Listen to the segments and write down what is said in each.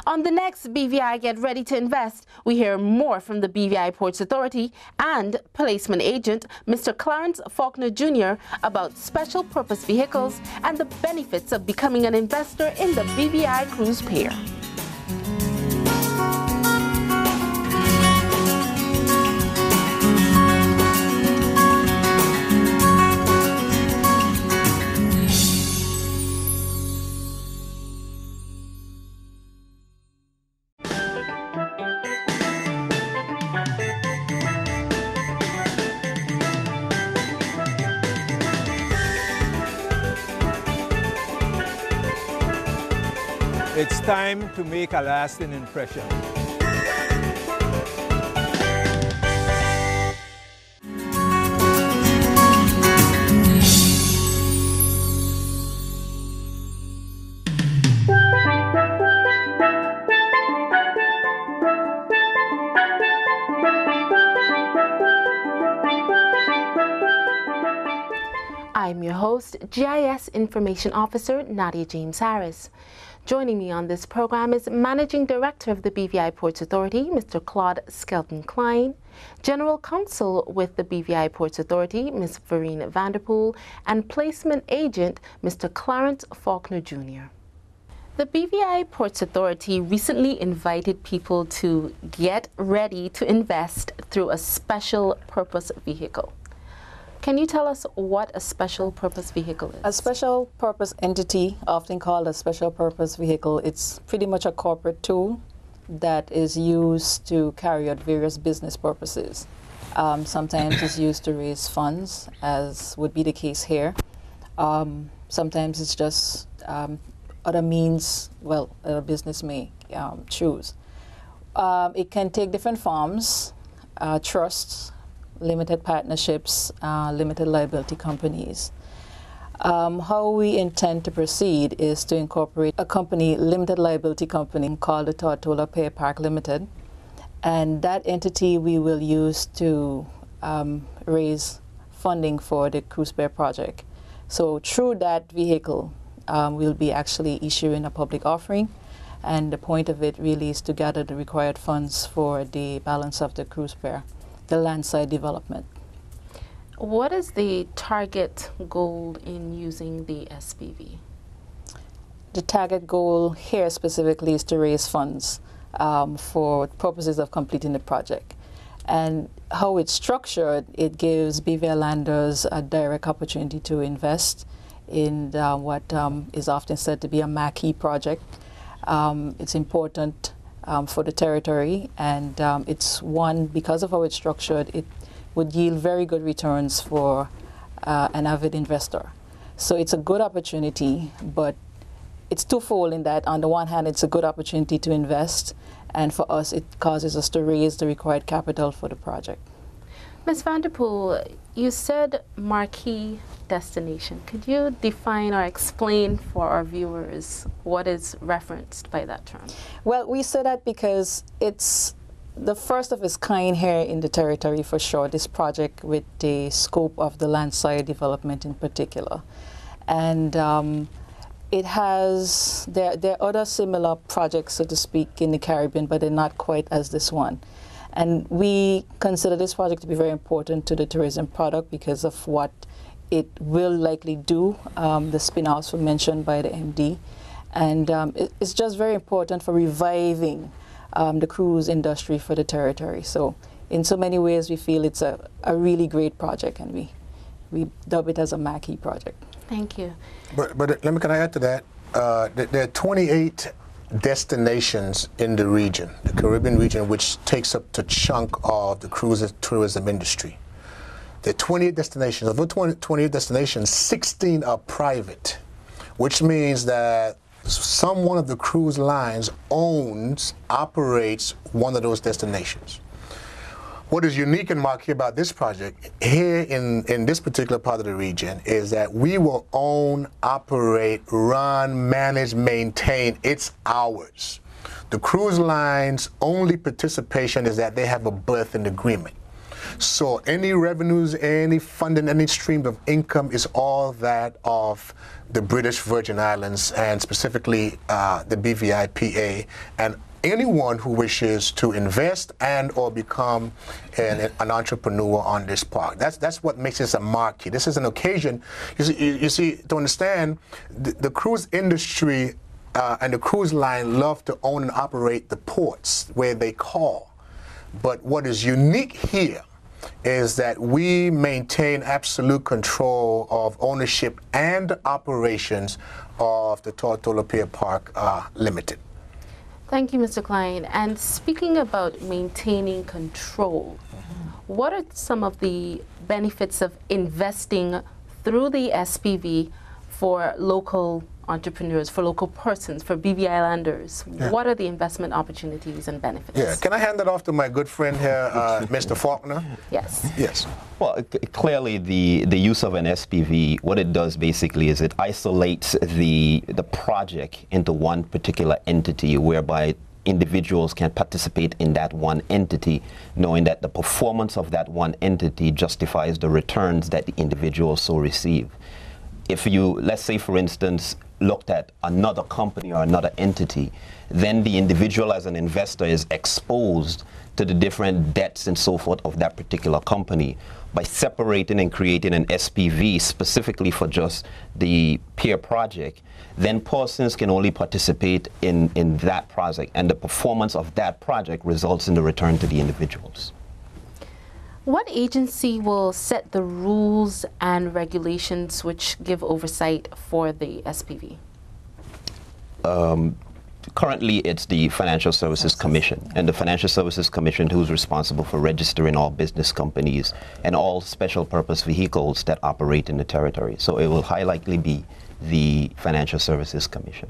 On the next BVI Get Ready to Invest, we hear more from the BVI Ports Authority and placement agent, Mr. Clarence Faulkner Jr., about special purpose vehicles and the benefits of becoming an investor in the BVI Cruise Pair. It's time to make a lasting impression. I'm your host, GIS Information Officer Nadia James Harris. Joining me on this program is Managing Director of the BVI Ports Authority, Mr. Claude Skelton-Klein, General Counsel with the BVI Ports Authority, Ms. Vereen Vanderpool, and Placement Agent, Mr. Clarence Faulkner Jr. The BVI Ports Authority recently invited people to get ready to invest through a special purpose vehicle. Can you tell us what a special purpose vehicle is? A special purpose entity, often called a special purpose vehicle, it's pretty much a corporate tool that is used to carry out various business purposes. Sometimes it's used to raise funds, as would be the case here. Sometimes it's just other means, well, a business may choose. It can take different forms, trusts, limited partnerships, limited liability companies. How we intend to proceed is to incorporate a company, limited liability company called the Tortola Pair Park Limited, and that entity we will use to raise funding for the Cruise Pair project. So through that vehicle, we'll be actually issuing a public offering, and the point of it really is to gather the required funds for the balance of the Cruise Pair, the landside development. What is the target goal in using the SPV? The target goal here specifically is to raise funds for purposes of completing the project. And how it's structured, it gives BVI landers a direct opportunity to invest in what is often said to be a marquee project. It's important for the territory, and it's one, because of how it's structured, it would yield very good returns for an avid investor. So it's a good opportunity, but it's twofold in that on the one hand it's a good opportunity to invest, and for us it causes us to raise the required capital for the project. Ms. Vanderpool, you said Marquee Destination. Could you define or explain for our viewers what is referenced by that term? Well, we say that because it's the first of its kind here in the territory for sure, this project with the scope of the landside development in particular. And it has, there are other similar projects, so to speak, in the Caribbean, but they're not quite as this one. And we consider this project to be very important to the tourism product because of what it will likely do. The spin-offs were mentioned by the MD. And it's just very important for reviving the cruise industry for the territory. So in so many ways, we feel it's a really great project, and we dub it as a Marquee project. Thank you. But can I add to that? There are 28 destinations in the region, the Caribbean region, which takes up the chunk of the cruise tourism industry. There are 28 destinations. Of the 28 destinations, 16 are private, which means that one of the cruise lines operates one of those destinations. What is unique and marquee about this project here in this particular part of the region is that we will own, operate, run, manage, maintain. It's ours. The cruise line's only participation is that they have a berth in the agreement. So any revenues, any funding, any stream of income is all that of the British Virgin Islands, and specifically the BVI-PA, and anyone who wishes to invest and or become an entrepreneur on this park. That's what makes this a marquee. This is an occasion. You see, to understand, the cruise industry and the cruise line love to own and operate the ports where they call. But what is unique here is that we maintain absolute control of ownership and operations of the Tortola Pier Park Limited. Thank you, Mr. Klein. And speaking about maintaining control, what are some of the benefits of investing through the SPV for local entrepreneurs, for local persons, for BV Islanders? Yeah. What are the investment opportunities and benefits? Yeah, can I hand that off to my good friend here, Mr. Faulkner? Yes. Yes. Well, clearly the use of an SPV, what it does basically is it isolates the project into one particular entity, whereby individuals can participate in that one entity, knowing that the performance of that one entity justifies the returns that the individuals so receive. If you, let's say for instance, looked at another company or another entity, then the individual as an investor is exposed to the different debts and so forth of that particular company. By separating and creating an SPV specifically for just the pier project, then persons can only participate in that project, and the performance of that project results in the return to the individuals. What agency will set the rules and regulations which give oversight for the SPV? Currently, it's the Financial Services Commission, and the Financial Services Commission who's responsible for registering all business companies and all special purpose vehicles that operate in the territory. So it will highly likely be the Financial Services Commission.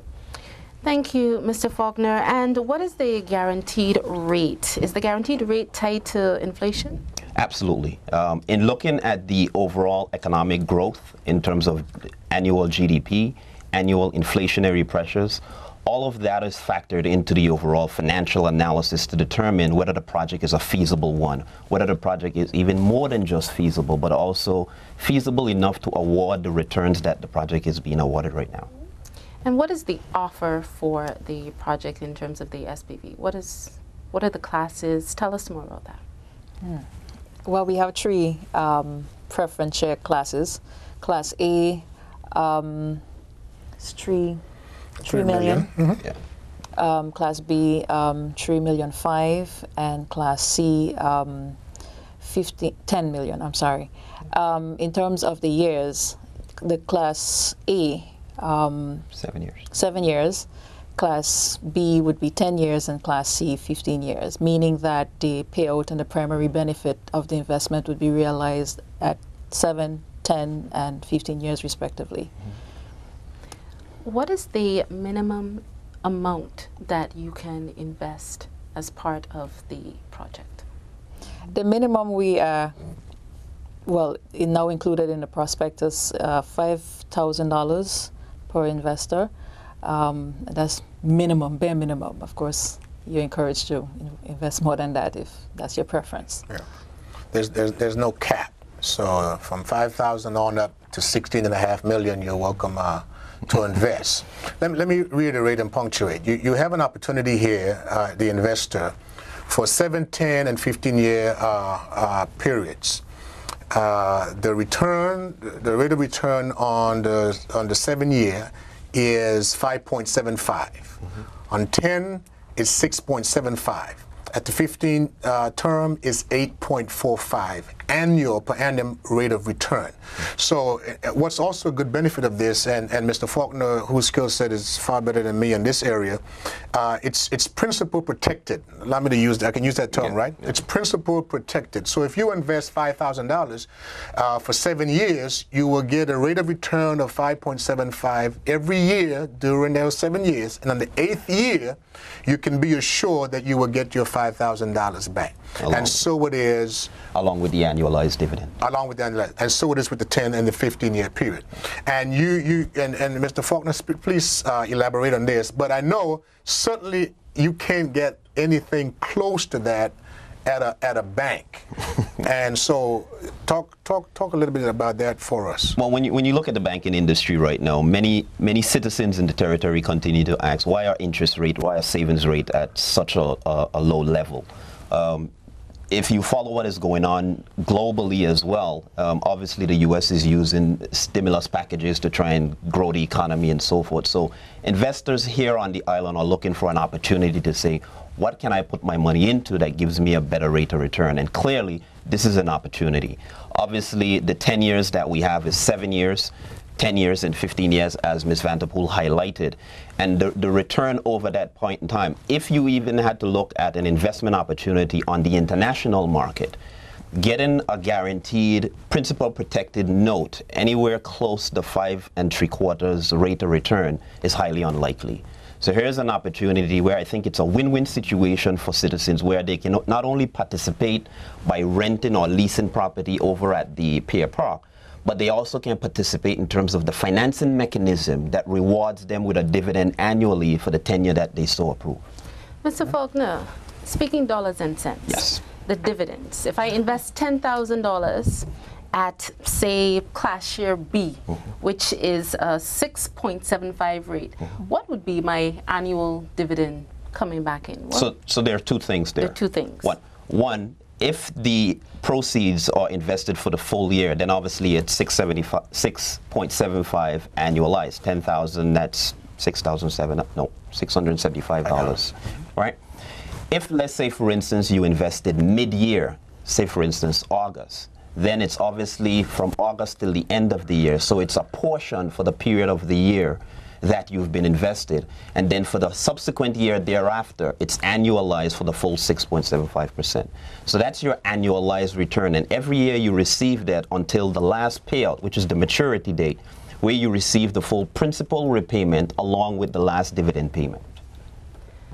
Thank you, Mr. Faulkner. And what is the guaranteed rate? Is the guaranteed rate tied to inflation? Absolutely. In looking at the overall economic growth in terms of annual GDP, annual inflationary pressures, all of that is factored into the overall financial analysis to determine whether the project is a feasible one, whether the project is even more than just feasible, but also feasible enough to award the returns that the project is being awarded right now. And what is the offer for the project in terms of the SPV? What are the classes? Tell us more about that. Well, we have three preference share classes. Class A, it's 3 million. Mm-hmm. Yeah. Class B, 3.5 million, and Class C, 10 million. I'm sorry. In terms of the years, the Class A, 7 years. 7 years. Class B would be 10 years, and Class C 15 years, meaning that the payout and the primary benefit of the investment would be realized at 7, 10, and 15 years respectively. What is the minimum amount that you can invest as part of the project? The minimum we well, it now included in the prospectus, $5,000 per investor. That's minimum, bare minimum. Of course, you're encouraged to invest more than that if that's your preference. Yeah. There's no cap. So from 5,000 on up to 16.5 million, you're welcome to invest. Let me reiterate and punctuate. You have an opportunity here, the investor, for 7, 10, and 15-year periods. The rate of return on the 7-year is 5.75. Mm-hmm. On 10, it's 6.75. At the 15 term is 8.45 annual per annum rate of return. So what's also a good benefit of this, and Mr. Faulkner, whose skill set is far better than me in this area, it's principal protected. Allow me to use that. I can use that term, right? Yeah. It's principal protected. So if you invest $5,000 for 7 years, you will get a rate of return of 5.75 every year during those 7 years. And on the 8th year, you can be assured that you will get your $5,000 back. And so it is. Along with the annualized dividend. Along with the annualized. And so it is with the 10 and the 15-year period. And and Mr. Faulkner, please elaborate on this. But I know certainly you can't get anything close to that at a bank. And so talk a little bit about that for us. Well, when you look at the banking industry right now, many citizens in the territory continue to ask, why are interest rate, why are savings rate at such a low level? If you follow what is going on globally as well, obviously the U.S. is using stimulus packages to try and grow the economy and so forth. So investors here on the island are looking for an opportunity to say, what can I put my money into that gives me a better rate of return? And clearly, this is an opportunity. Obviously, the 10 years that we have is 7 years, 10 years and 15 years, as Ms. Vanderpool highlighted. And the return over that point in time, if you even had to look at an investment opportunity on the international market, getting a guaranteed principal protected note anywhere close to 5 3/4 rate of return is highly unlikely. So here's an opportunity where I think it's a win-win situation for citizens, where they can not only participate by renting or leasing property over at the Pier Park, but they also can participate in terms of the financing mechanism that rewards them with a dividend annually for the tenure that they so approve. Mr. Faulkner, speaking dollars and cents, Yes. the dividends. If I invest $10,000 at, say, Class Share B, which is a 6.75 rate, what would be my annual dividend coming back in? So there are two things there. There are two things. One, if the proceeds are invested for the full year, then obviously it's 6.75 annualized. 10,000, that's $675, right? If, let's say, for instance, you invested mid-year, say, for instance, August, then it's obviously from August till the end of the year. So it's a portion for the period of the year that you've been invested. And then for the subsequent year thereafter, it's annualized for the full 6.75%. So that's your annualized return. And every year you receive that until the last payout, which is the maturity date, where you receive the full principal repayment along with the last dividend payment.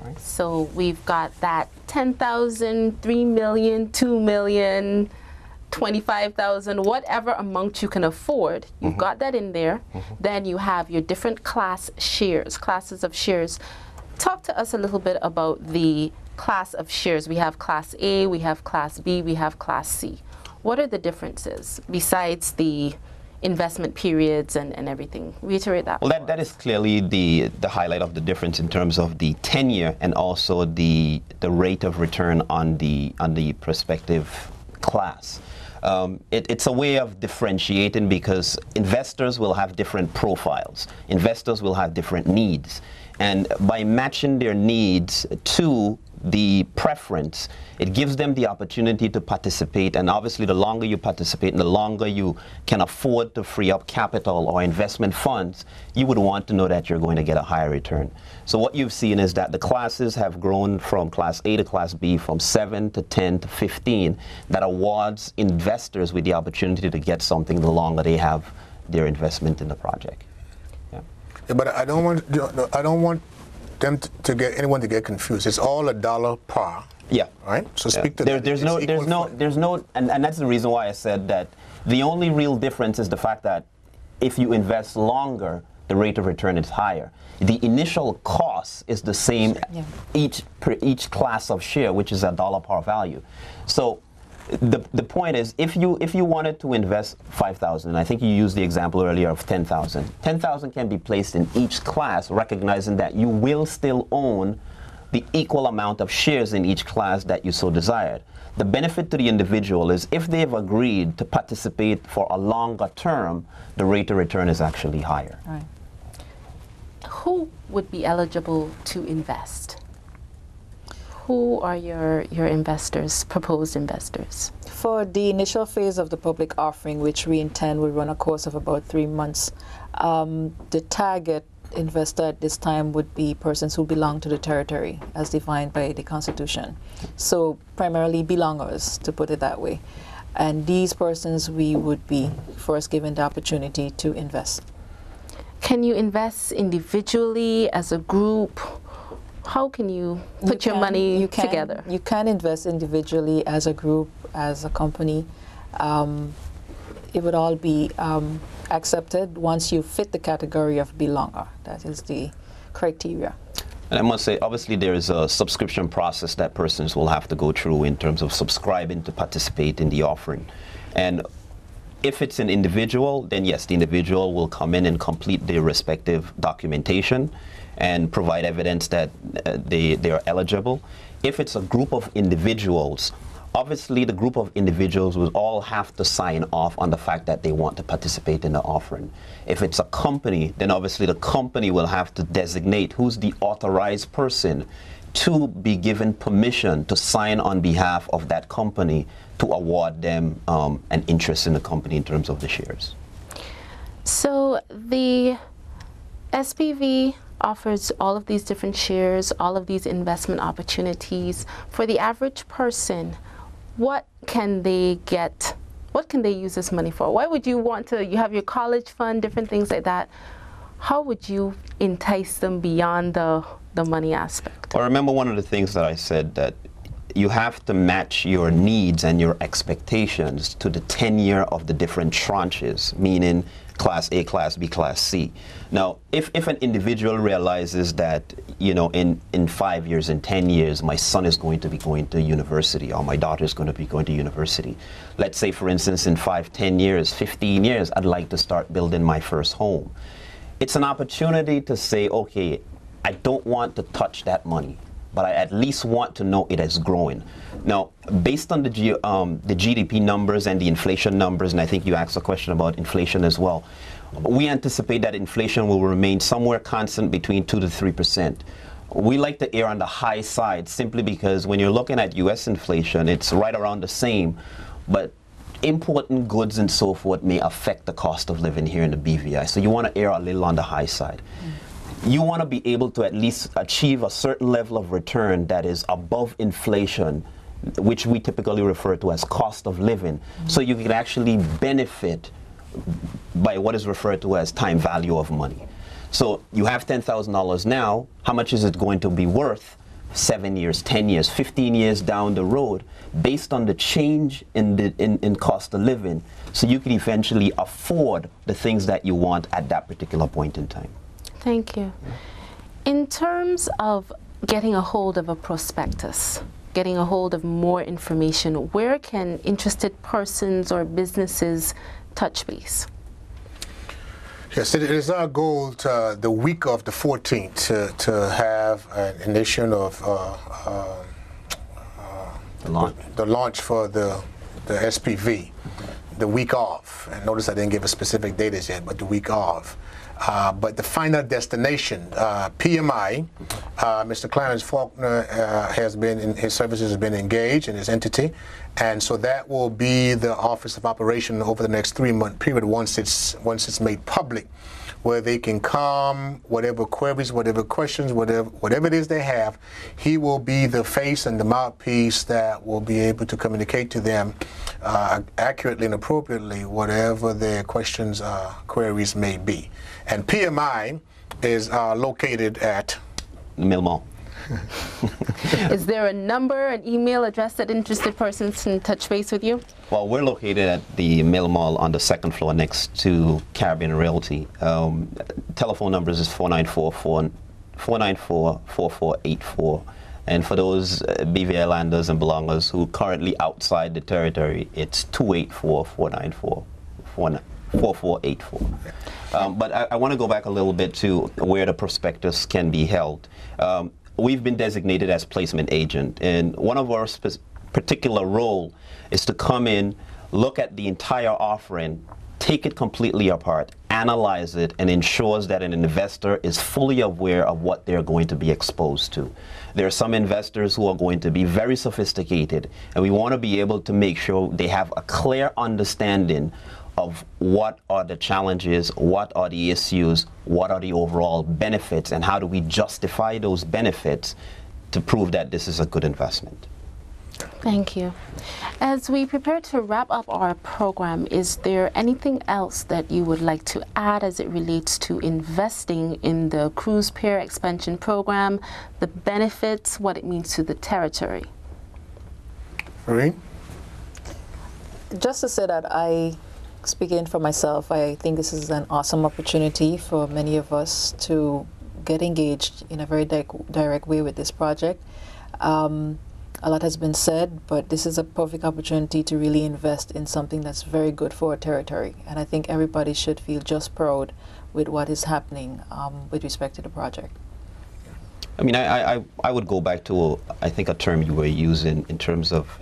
Right? So we've got that 10,000, 3 million, 2 million, 25,000, whatever amount you can afford, you've got that in there. Then you have your different classes of shares. Talk to us a little bit about the class of shares. We have Class A, we have Class B, we have Class C. What are the differences besides the investment periods and everything? Reiterate that. Well, that is clearly the highlight of the difference in terms of the tenure and also the rate of return on the prospective class. It's a way of differentiating, because investors will have different profiles. Investors will have different needs. And by matching their needs to the preference, it gives them the opportunity to participate. And obviously, the longer you participate and the longer you can afford to free up capital or investment funds, you would want to know that you're going to get a higher return. So what you've seen is that the classes have grown from Class A to Class B, from 7 to 10 to 15, that awards investors with the opportunity to get something the longer they have their investment in the project. Yeah, but I don't want them to get anyone to get confused. It's all $1 par. Yeah. Right. So speak to there's no, and that's the reason why I said that the only real difference is the fact that if you invest longer, the rate of return is higher. The initial cost is the same per each class of share, which is $1 par value. So the point is, if you wanted to invest 5,000, I think you used the example earlier of 10,000. 10,000 can be placed in each class, recognizing that you will still own the equal amount of shares in each class that you so desired. The benefit to the individual is, if they've agreed to participate for a longer term, the rate of return is actually higher. Right. Who would be eligible to invest? Who are your investors, proposed investors? For the initial phase of the public offering, which we intend will run a course of about 3 months, the target investor at this time would be persons who belong to the territory as defined by the Constitution. So primarily belongers, to put it that way. And these persons we would be first given the opportunity to invest. Can you invest individually, as a group? How can you put your money together? You can invest individually, as a group, as a company. It would all be accepted once you fit the category of belonger. That is the criteria. And I must say, obviously, there is a subscription process that persons will have to go through in terms of subscribing to participate in the offering. And if it's an individual, then yes, the individual will come in and complete their respective documentation and provide evidence that they are eligible. If it's a group of individuals, obviously the group of individuals will all have to sign off on the fact that they want to participate in the offering. If it's a company, then obviously the company will have to designate who's the authorized person to be given permission to sign on behalf of that company to award them an interest in the company in terms of the shares. So the SPV offers all of these different shares, all of these investment opportunities. For the average person, what can they get? What can they use this money for? Why would you want to, you have your college fund, different things like that. How would you entice them beyond the money aspect? Well, remember one of the things that I said, that you have to match your needs and your expectations to the tenure of the different tranches, meaning Class A, Class B, Class C. Now, if an individual realizes that, you know, in 5 years, in 10 years, my son is going to be going to university, or my daughter is going to be going to university. Let's say, for instance, in 5, 10 years, 15 years, I'd like to start building my first home. It's an opportunity to say, okay, I don't want to touch that money, but I at least want to know it is growing. Now, based on the GDP numbers and the inflation numbers, and I think you asked a question about inflation as well, we anticipate that inflation will remain somewhere constant between 2 to 3%. We like to err on the high side simply because when you're looking at US inflation, it's right around the same, but importing goods and so forth may affect the cost of living here in the BVI. So you want to err a little on the high side. You want to be able to at least achieve a certain level of return that is above inflation, which we typically refer to as cost of living, so you can actually benefit by what is referred to as time value of money. So you have $10,000 now, how much is it going to be worth 7 years, 10 years, 15 years down the road, based on the change in cost of living, so you can eventually afford the things that you want at that particular point in time. Thank you. In terms of getting a hold of a prospectus, getting a hold of more information, where can interested persons or businesses touch base? Yes, it is our goal to, the week of the 14th to have an initiation of the launch for the SPV, the week of. And notice I didn't give a specific date as yet, but the week of. But the final destination, PMI, Mr. Clarence Faulkner has been, his services have been engaged in his entity, and so that will be the Office of Operation over the next 3-month period once it's made public, where they can come, whatever queries, whatever questions, whatever it is they have, he will be the face and the mouthpiece that will be able to communicate to them accurately and appropriately whatever their questions, queries may be. And PMI is located at the Mill Mall. Is there a number, an email address that interested persons can touch base with you? Well, we're located at the Mill Mall on the 2nd floor next to Caribbean Realty. Telephone numbers is 494-4484. And for those BVI landers and belongers who are currently outside the territory, it's 284-494-4484. But I want to go back a little bit to where the prospectus can be held. We've been designated as placement agent, and one of our particular role is to come in, look at the entire offering, take it completely apart, analyze it, and ensures that an investor is fully aware of what they're going to be exposed to. There are some investors who are going to be very sophisticated, and we want to be able to make sure they have a clear understanding of what are the challenges, what are the issues, what are the overall benefits, and how do we justify those benefits to prove that this is a good investment. Thank you. As we prepare to wrap up our program, is there anything else that you would like to add as it relates to investing in the cruise pair expansion program, the benefits, what it means to the territory? Maureen? Just to say that speaking for myself, I think this is an awesome opportunity for many of us to get engaged in a very direct way with this project. A lot has been said, but this is a perfect opportunity to really invest in something that's very good for our territory. And I think everybody should feel just proud with what is happening with respect to the project. I mean, I would go back to, I think, a term you were using in terms of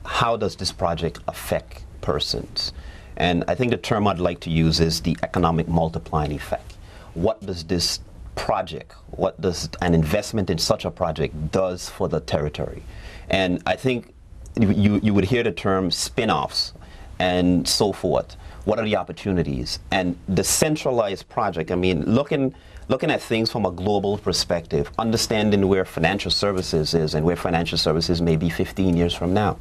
how does this project affect persons? And I think the term I'd like to use is the economic multiplying effect. What does this project, what does an investment in such a project does for the territory? And I think you would hear the term spin-offs and so forth. What are the opportunities? And the centralized project, I mean, looking at things from a global perspective, understanding where financial services is and where financial services may be 15 years from now.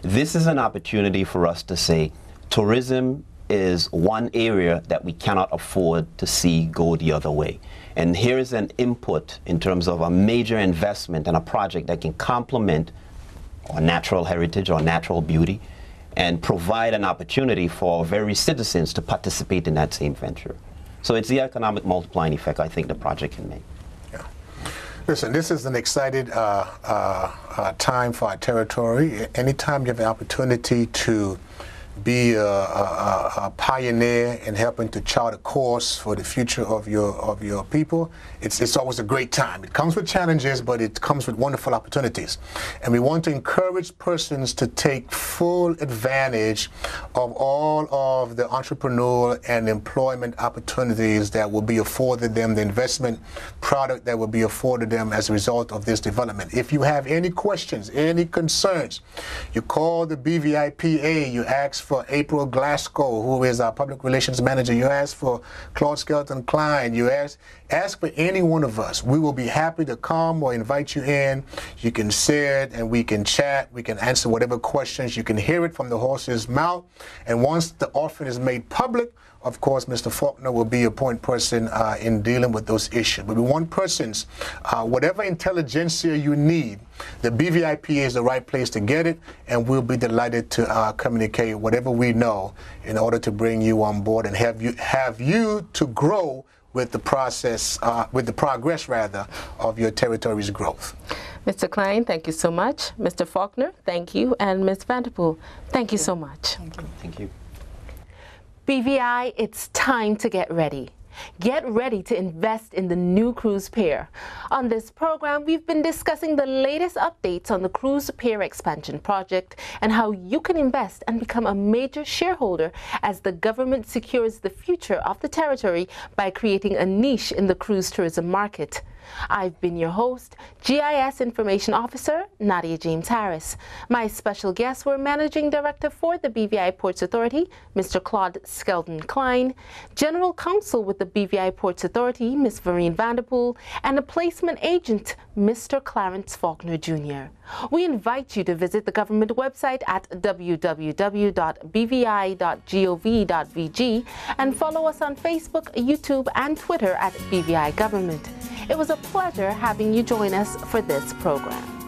This is an opportunity for us to say tourism is one area that we cannot afford to see go the other way. And here is an input in terms of a major investment in a project that can complement our natural heritage or natural beauty and provide an opportunity for our very citizens to participate in that same venture. So it's the economic multiplying effect I think the project can make. Yeah. Listen, this is an exciting time for our territory. Anytime you have an opportunity to be a pioneer in helping to chart a course for the future of your people, it's always a great time. It comes with challenges, but it comes with wonderful opportunities. And we want to encourage persons to take full advantage of all of the entrepreneurial and employment opportunities that will be afforded them, the investment product that will be afforded them as a result of this development. If you have any questions, any concerns, you call the BVIPA, you ask for April Glasgow, who is our public relations manager. You ask for Claude Skelton Klein. You ask for any one of us. We will be happy to come or invite you in. You can sit and we can chat. We can answer whatever questions. You can hear it from the horse's mouth. And once the offering is made public, of course, Mr. Faulkner will be a point person in dealing with those issues. But we want persons, whatever intelligentsia you need, the BVIPA is the right place to get it, and we'll be delighted to communicate whatever we know in order to bring you on board and have you to grow with the process, with the progress rather, of your territory's growth. Mr. Klein, thank you so much. Mr. Faulkner, thank you. And Ms. Vanderpool, thank you so much. Thank you. Thank you. BVI, it's time to get ready. Get ready to invest in the new cruise pier. On this program, we've been discussing the latest updates on the cruise pier expansion project and how you can invest and become a major shareholder as the government secures the future of the territory by creating a niche in the cruise tourism market. I've been your host, GIS Information Officer, Nadia James Harris. My special guests were Managing Director for the BVI Ports Authority, Mr. Claude Skelton Klein, General Counsel with the BVI Ports Authority, Ms. Vereen Vanderpool, and a placement agent, Mr. Clarence Faulkner Jr. We invite you to visit the government website at www.bvi.gov.vg and follow us on Facebook, YouTube, and Twitter at BVI Government. It was a pleasure having you join us for this program.